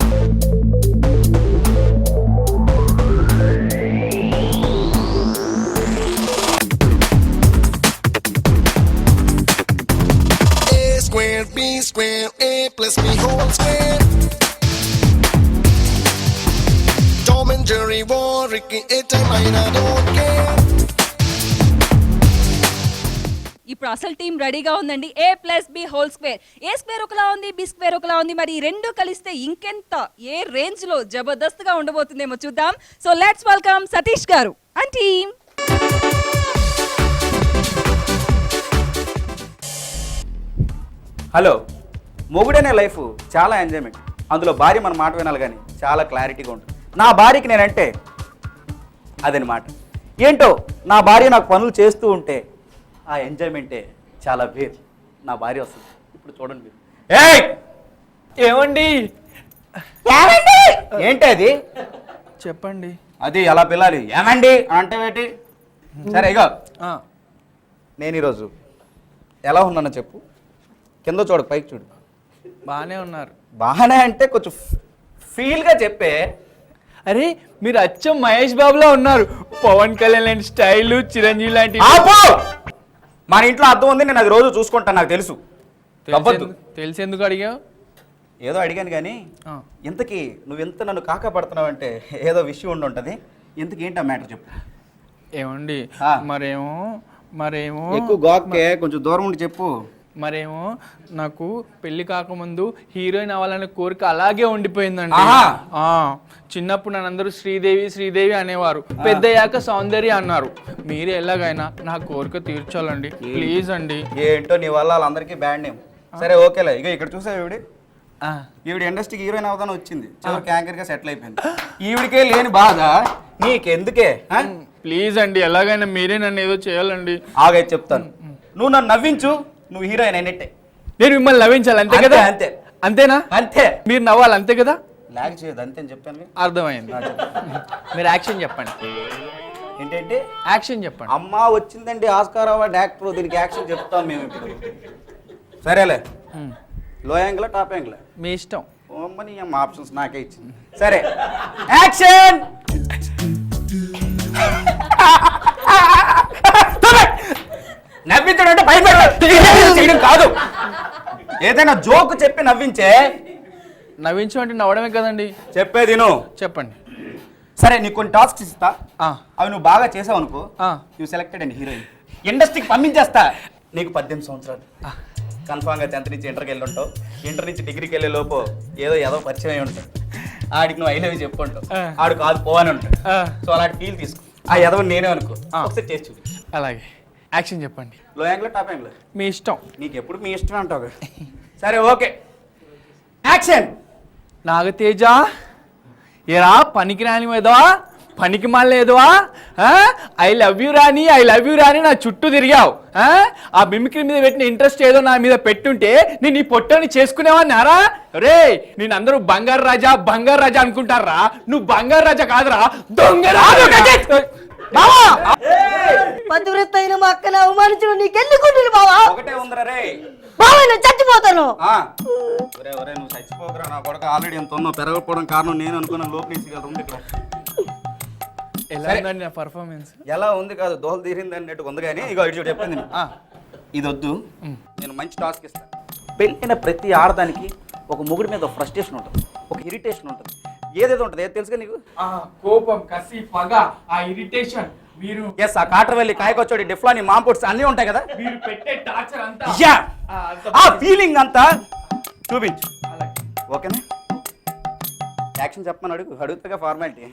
A square, B square, A plus B whole square. Tom and Jerry war, Ricky, it and I don't care. ఇప్పుడు అసలు team రెడీగా ఉందండి. A plus B whole square. A square ఒకలా ఉంది, B square ఒకలా ఉంది. మరి ఈ రెండు కలిస్తే ఇంకెంత, ఏ రేంజ్ లో జబర్దస్త్గా ఉండబోతుందేమో చూద్దాం. సో లెట్స్ వెల్కమ్ సతీష్ గారు అండ్ టీమ్. హలో, మొగుడనే లైఫ్ చాలా ఎంజాయ్మెంట్. అందులో భార్య మన మాట వినాలి కానీ చాలా క్లారిటీగా ఉంటుంది. నా భార్యకి నేనంటే అదనమాట. ఏంటో నా భార్య నాకు పనులు చేస్తూ ఉంటే ఆ ఎంజాయ్మెంటే చాలా వేరు. నా భార్య వస్తుంది ఇప్పుడు చూడండి మీరు. ఏయ్ ఏమండి ఏంటి అది? చెప్పండి. అది అలా పిల్లాలి. ఏమండి అంటే ఏంటి? సరే ఇగో, నేను ఈరోజు ఎలా ఉన్నానో చెప్పు. కింద చూడు, పైకి చూడు. బాగానే ఉన్నారు. బాగానే అంటే కొంచెం ఫీల్గా చెప్పే. అరే మీరు అచ్చం మహేష్ బాబులా ఉన్నారు. పవన్ కళ్యాణ్ లాంటి స్టైల్, చిరంజీవి లాంటి. మన ఇంట్లో అర్థం ఉంది, నేను అది రోజు చూసుకుంటాను, నాకు తెలుసు. తెలిసేందుకు అడిగావు? ఏదో అడిగాను కానీ ఇంతకీ నువ్వు ఎంత నన్ను కాకా పడుతున్నావు అంటే ఏదో విషయం ఉండి ఉంటుంది. ఇంతకీ ఏంటి ఆ మ్యాటర్ చెప్పు. ఏమండి మరేమో ఎక్కువ గోక్కే, కొంచెం దూరం ఉండి చెప్పు. మరేమో నాకు పెళ్లి కాకముందు హీరోయిన్ అవ్వాలనే కోరిక అలాగే ఉండిపోయిందండి. చిన్నప్పుడు నన్ను అందరూ శ్రీదేవి శ్రీదేవి అనేవారు, పెద్దయ్యాక సౌందర్య అన్నారు. మీరే ఎలాగైనా నా కోరిక తీర్చాలండి ప్లీజ్ అండి. ఏంటో నీ వల్ల వాళ్ళందరికీ బ్యాడ్ నేమ్. సరే ఓకేలే, ఇక ఇక్కడ చూసావు ఈవిడ ఇండస్ట్రీకి హీరోయిన్ అవుతానే వచ్చింది, చివరికి యాంకర్గా సెటిల్ అయిపోయింది. ఈవిడికే లేని బాధ నీకెందుకే? ప్లీజ్ అండి ఎలాగైనా మీరే నన్ను ఏదో చేయాలండి. ఆగైతే చెప్తాను. నువ్వు నన్ను నవ్వించు, నువ్వు హీరోయిన్ అయినట్టే. నేను మిమ్మల్ని నవ్వించాలి అంతే కదా? అంతే. అంతేనా? అంతే. మీరు నవ్వాలి అంతే కదా? లాగ్ చేయదు అంతే అని చెప్పాను. అర్థమైంది. మీరు యాక్షన్ చెప్పండి. ఏంటంటే యాక్షన్ చెప్పండి. అమ్మ వచ్చిందండి ఆస్కార్ అవార్డ్ యాక్టర్, దీనికి యాక్షన్ చెప్తాం మేము ఇప్పుడు. సరేలే, లో యాంగిల్ టాప్ యాంగిల్ మీ ఇష్టం. అమ్మని అమ్మ ఆప్షన్స్ నాకే ఇచ్చింది. సరే యాక్షన్. నవ్వించడం అంటే భయపడడం కాదు, ఏదైనా జోక్ చెప్పి నవ్వించే. నవ్వించు అంటే నవ్వడమే కదండి. చెప్పేది నువ్వు చెప్పండి. సరే నీకు కొన్ని టాస్క్స్ ఇస్తా, అవి నువ్వు బాగా చేసావు అనుకో, నువ్వు సెలెక్టెడ్ అండి హీరోయిన్. ఇండస్ట్రీకి పంపించేస్తా. నీకు 18 సంవత్సరాలు, కన్ఫామ్గా 10th నుంచి ఇంటర్కి వెళ్ళి ఉంటావు. ఇంటర్ నుంచి డిగ్రీకి వెళ్ళే లోపు ఏదో పరిచయం అయి ఉంటావు. ఆడికి నువ్వు ఐలవి చెప్పుకుంటావు, ఆడు కాదు పోవని ఉంటాడు. సో అలాంటి ఫీల్ తీసుకో. ఆ ఎదవ నేనే అనుకో, ఒకసారి చేసి చూపి. అలాగే యాక్షన్ చెప్పండి. లో యాంగిల్ టాప్ యాంగిల్ మీ ఇష్టం. నీకు ఎప్పుడు మీ ఇష్టం అంటావు. సరే ఓకే యాక్షన్. నాగతేజ ఏరా పనికి రాని ఏదో పనికి మాలేదువా? ఐ లవ్ యూ రాని నా చుట్టూ తిరిగావు. ఆ మిమిక్రీ మీద పెట్టిన ఇంట్రెస్ట్ ఏదో నా మీద పెట్టుంటే నేను ఈ పొట్టని చేసుకునేవాన్నారా? రే నేను అందరూ బంగారు రాజా అనుకుంటారా? నువ్వు బంగారు రాజా కాదురా, దొంగ రాజు. పతివృత్త అయిన మా అక్కని అవమానించడం నీకెన్ని గుండెలు బావా? ఒకటే ఉందిరా రే బావా, నేను చచ్చిపోతాను. నువ్వు చచ్చిపోకరా, నా కొడుకు ఆల్రెడీ ఎంత ఉందో పెరగకపోవడం కారణం నేను అనుకున్న లోపల ఇక్కడ. ఎలా ఉందండి నా పర్ఫార్మెన్స్? ఎలా ఉంది కాదు, దోహలు తీరింది అన్నట్టు ఉంది. కానీ ఇక ఇటు చెప్పింది ఇది వద్దు, నేను మంచి టాస్క్ ఇస్తాను. పెళ్ళిన ప్రతి ఆడదానికి ఒక మొగుడి మీద ఫ్రస్ట్రేషన్ ఉంటుంది, ఒక ఇరిటేషన్ ఉంటుంది, ఏదేదో ఉంటుంది. ఏది తెలుసుగా నీకు? కోపం, కసి, పగ, ఆ ఇరిటేషన్, మీరు ఎస్ ఆ కాటరవెల్లి, కాయకొచ్చోడి, డిఫ్లాని, మాంపోట్స్ అన్నీ ఉంటాయి కదా. మీరు పెట్టే టార్చర్ అంతా, యా ఆ ఫీలింగ్ అంతా చూపించు. ఓకేనా? యాక్షన్ చెప్పమని అడుగుతాగా ఫార్మాలిటీ.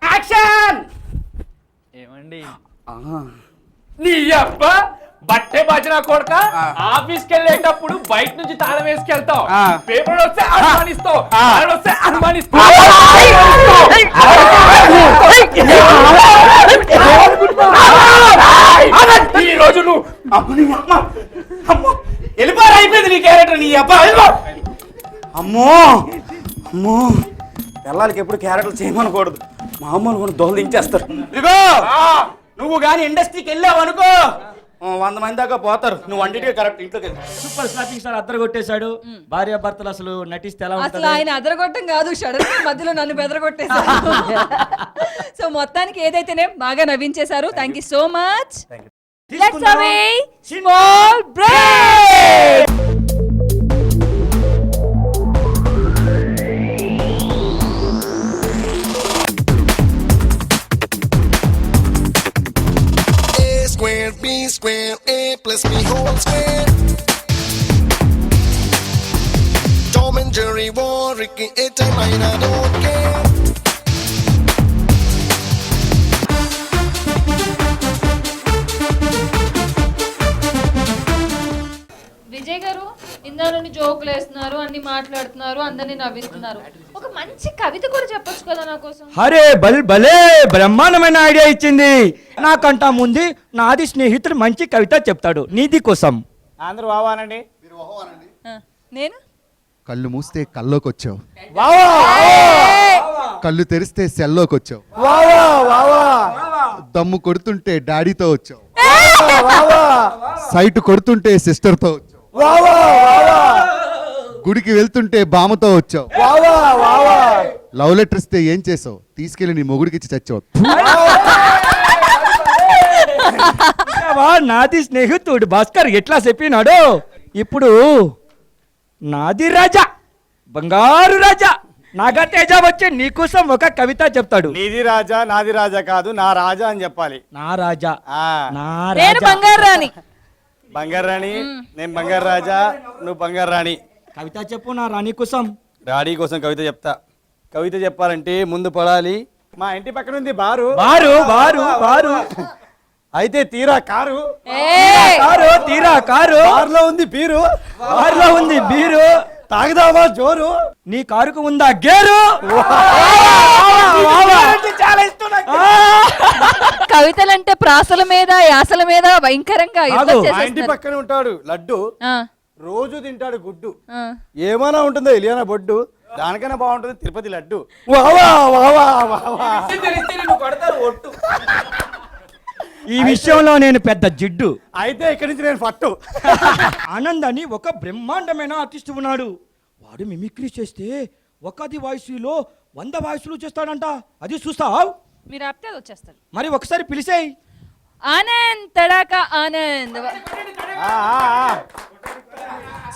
యాక్షన్. ఏమండి నీ అబ్బా బట్టే బాజనా కొడక, ఆఫీస్కి వెళ్ళేటప్పుడు బయట నుంచి తాళం వేసుకెళ్తావు, పేపర్ వస్తే అనుమానిస్తావు, వస్తే అనుమానిస్తావు. ఈ రోజు నువ్వు వెళ్ళిపోరా, అయిపోయింది నీ క్యారెక్టర్. నీ అబ్బా అమ్మో అమ్మో పిల్లలకి ఎప్పుడు క్యారెక్టర్లు చేయమనకూడదు, మామూలు కూడా దోలు దించేస్తారు. ఇదిగో నువ్వు కానీ ఇండస్ట్రీకి వెళ్ళావు అనుకో 100 మంది దాకా పోతారు. నువ్వు అన్నిటికీ కరెక్ట్ ఇంట్లోకి వెళ్ళి. సూపర్ స్లాపింగ్ స్టార్ అద్దరు కొట్టేశాడు. భార్య భర్తలు అసలు నటిస్తే ఎలా అసలు ఉంటుంది? ఆయన అదరగొట్టం కాదు, సడన్ మధ్యలో నన్ను బెదరగొట్టేశారు. సో మొత్తానికి ఏదైతేనే బాగా నవ్వించేశారు. Thank you so much. Let's have a small break. Square, B square, A plus B whole square. Tom and Jerry war, Ricky, A-Time, I don't care. Vijay గారు ఇందా నుండి జోకులు వేస్తున్నారు, అన్ని మాట్లాడుతున్నారు, అందరినీ నవ్విస్తున్నారు. ఒక మంచి కవిత కూడా చెప్పొచ్చు కదా నా కోసం. అరే భలే బ్రహ్మాండమైన ఐడియా ఇచ్చింది. నాకంటా ముందు నాది స్నేహితుడు మంచి కవిత చెప్తాడు నీది కోసం. అందరూ వావానండి. నేను కళ్ళు మూస్తే కల్లోకి వచ్చావు, కళ్ళు తెరిస్తే సెల్లోకి వచ్చావు, దమ్ము కొడుతుంటే డాడీతో వచ్చావు, సైట్ కొడుతుంటే సిస్టర్తో వచ్చావు, గుడికి వెళ్తుంటే బామతో వచ్చావు, లవ్ లెటర్ ఇస్తే ఏం చేసావు, తీసుకెళ్లి నీ మొగుడికి ఇచ్చి చచ్చావు. నాది స్నేహితుడు భాస్కర్ ఎట్లా చెప్పినాడు. ఇప్పుడు నాది రాజా, బంగారు రాజా నాగతేజ వచ్చి నీకోసం ఒక కవిత చెప్తాడు. నీది రాజా నాది రాజా కాదు, నా రాజా అని చెప్పాలి. నా రాజా, నా నేను రాజా. బంగారు రాణి. బంగారు రాణి, నేను బంగారు రాజా, నువ్వు బంగారు రాణి. కవిత చెప్పు నా రాణి కోసం. రాణి కోసం కవిత చెప్తా. కవిత చెప్పాలంటే ముందు పడాలి. మా ఇంటి పక్కన ఉంది బారు. బారు బారు బారు అయితే తీరా కారు. కారు తీరా కారు. బార్లో ఉంది బీరు. బార్లో ఉంది బీరు. తాగుదామా జోరు. నీ కారుకు ఉందా గేరు. చాలా ఇష్టం నాకు. కవితలంటే ప్రాసల మీద యాసల మీద భయంకరంగా యుద్ధం మా ఇంటి చేసేస్తారు. పక్కన ఉంటాడు లడ్డు, ఆ, రోజు తింటాడు గుడ్డు. ఆ. ఏమైనా ఉంటుందో ఇలియానా బొడ్డు, దానికైనా బాగుంటుంది తిరుపతి లడ్డు. ఈ విషయంలో నేను పెద్ద జిడ్డు. అయితే ఇక్కడి నుంచి నేను పట్టు. ఆనంద్ అని ఒక బ్రహ్మాండమైన ఆర్టిస్ట్ ఉన్నాడు. వాడు మిమిక్రీ చేస్తే ఒకది వాయిస్లో 100 వాయిస్లు చేస్తాడంట. అది చూస్తావు? మీరు ఆపితే అది వచ్చేస్తారు. మరి ఒకసారి పిలిచేయి. ఆనంద్ తడాకా ఆనంద్.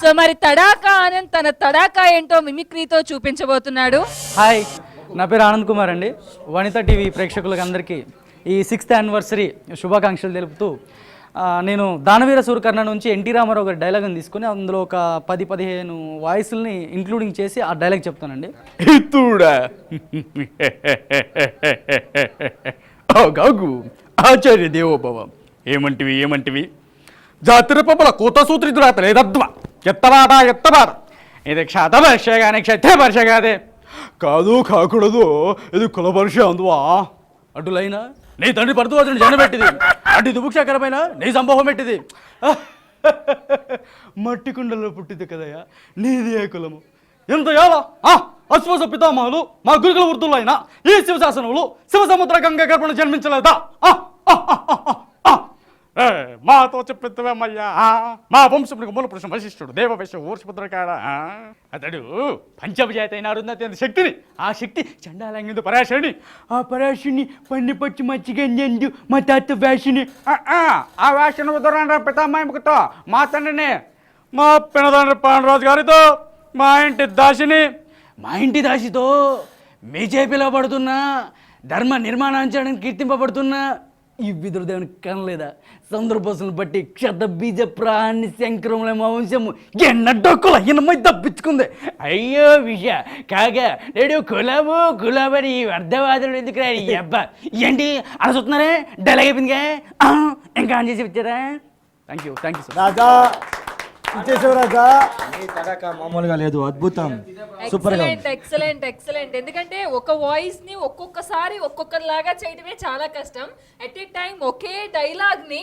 సో మరి తడాకా ఆనంద్ తన తడాకా ఏంటో మిమిక్రీతో చూపించబోతున్నాడు. హాయ్, నా పేరు ఆనంద్ కుమార్ అండి. వనిత టీవీ ప్రేక్షకులకు అందరికీ ఈ 6th యానివర్సరీ శుభాకాంక్షలు తెలుపుతూ నేను దానవీర సూరకర్ణ నుంచి ఎన్టీ రామారావు గారి డైలాగ్ని తీసుకొని అందులో ఒక 10-15 వాయిస్ని ఇంక్లూడింగ్ చేసి ఆ డైలాగ్ చెప్తానండి. గాగు ఆచార్య దేవోభవ ఏమంటివి జాతర పబ్బల కూత సూత్రితురాత లేదద్వ ఎత్తబాట ఇది క్షతపరీక్ష కానీ క్షత్రపరీక్ష కాదే. కాదు కాకూడదు, ఇది కులపరీక్ష అందువా. అటులైనా నీ తండ్రి పడుతూ అతను జన పెట్టింది, అటు దుభుక్షకరమైన నీ సంభవం పెట్టింది. మట్టి కుండలో పుట్టింది కదయ్యా నీది ఏ కులము. ఎంత ఎలా అశ్వస పితామహులు మా గురుకుల వృద్ధులు అయినా ఈ శివశాసనములు శివసముద్ర గంగ గర్భను జన్మించలేదా. మాతో చెప్పిద్దమయ్యా. మా వంశమునికి మూల పురుషం వశిష్ఠుడు దేవవేశ ఊర్షపుత్రకాడ అతడు పంచమజాత అయిన అరుంధతి శక్తిని, ఆ శక్తి చండాలంగింది పరాశరుని, ఆ పరాశుని పన్ని పచ్చి మచ్చిగంజు మా తాత వేషుని. ఆ వేషను ఉదరంగా పితామహముతో మా తండ్రిని మా పినదండ్రి పాండరాజు గారితో మా ఇంటి దాసితో బీజేపీలో పడుతున్నా ధర్మ నిర్మాణాంచడానికి కీర్తింపబడుతున్నా ఈ విదురుదేవుని కనలేదా. సందర్భోసులను బట్టి క్షత బీజ ప్రాణి శంకరముల మా వంశము ఎన్నడొక్కల ఎనమై తప్పించుకుంది. అయ్యో విష కాగా నేడు కులాబని అర్ధవాదులు ఎందుకు రా అబ్బా. ఏంటి అలా చూస్తున్నారే డైలాగ్ అయిపోయిందిగా, ఇంకా ఆన్ చేసి వచ్చారా. Thank you sir. రాజా ఇచ్చేసావు రాజా. మామూలుగా లేదు, అద్భుతం, సూపర్ గా. ఎక్సలెంట్. ఎందుకంటే ఒక వాయిస్ ని ఒక్కొక్కసారి ఒక్కొక్కలాగా చేయడమే చాలా కష్టం. At a time okay dialogue ని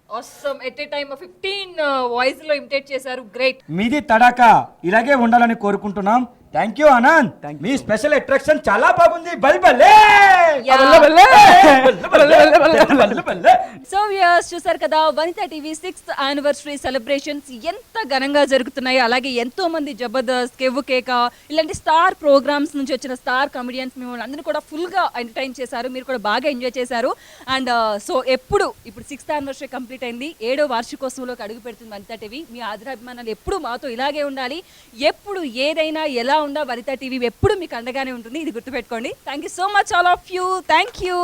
awesome. At a time of 15 voice లో ఇమిటేట్ చేశారు. గ్రేట్. మీది తడాక ఇలాగే ఉండాలని కోరుకుంటున్నాం. Thank you Anand. Me special attraction చాలా బాగుంది. బల్బలే సో వ్యూయర్స్ చూసారు కదా Vanitha TV 6th anniversary celebrations ఎంత ఘనంగా జరుగుతున్నాయి. అలాగే ఎంతో మంది జబర్దస్త్, కెవ్వు కేక ఇలాంటి స్టార్ ప్రోగ్రామ్స్ నుంచి వచ్చిన స్టార్ కమెడియన్స్ మిమ్మల్ని అందరూ కూడా ఫుల్గా ఎంటర్టైన్ చేశారు. మీరు కూడా బాగా ఎంజాయ్ చేశారు. అండ్ సో ఇప్పుడు 6th యానివర్సరీ కంప్లీట్ అయింది. 7వ వార్షికోత్సవంలోకి అడుగు పెడుతుంది వనితా టీవీ. మీ ఆదరాభిమానాలు ఎప్పుడు మాతో ఇలాగే ఉండాలి. ఎప్పుడు ఏదైనా ఎలా ఉండా వనితా టీవీ ఎప్పుడు మీకు అండగానే ఉంటుంది. ఇది గుర్తుపెట్టుకోండి. Thank you so much all of you. Thank you.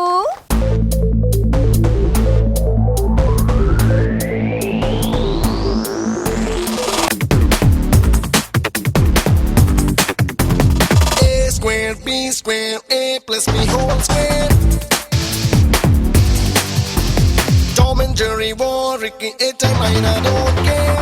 Square, B square, A plus B whole square. Tom and Jerry war, Ricky, 8 time I don't care.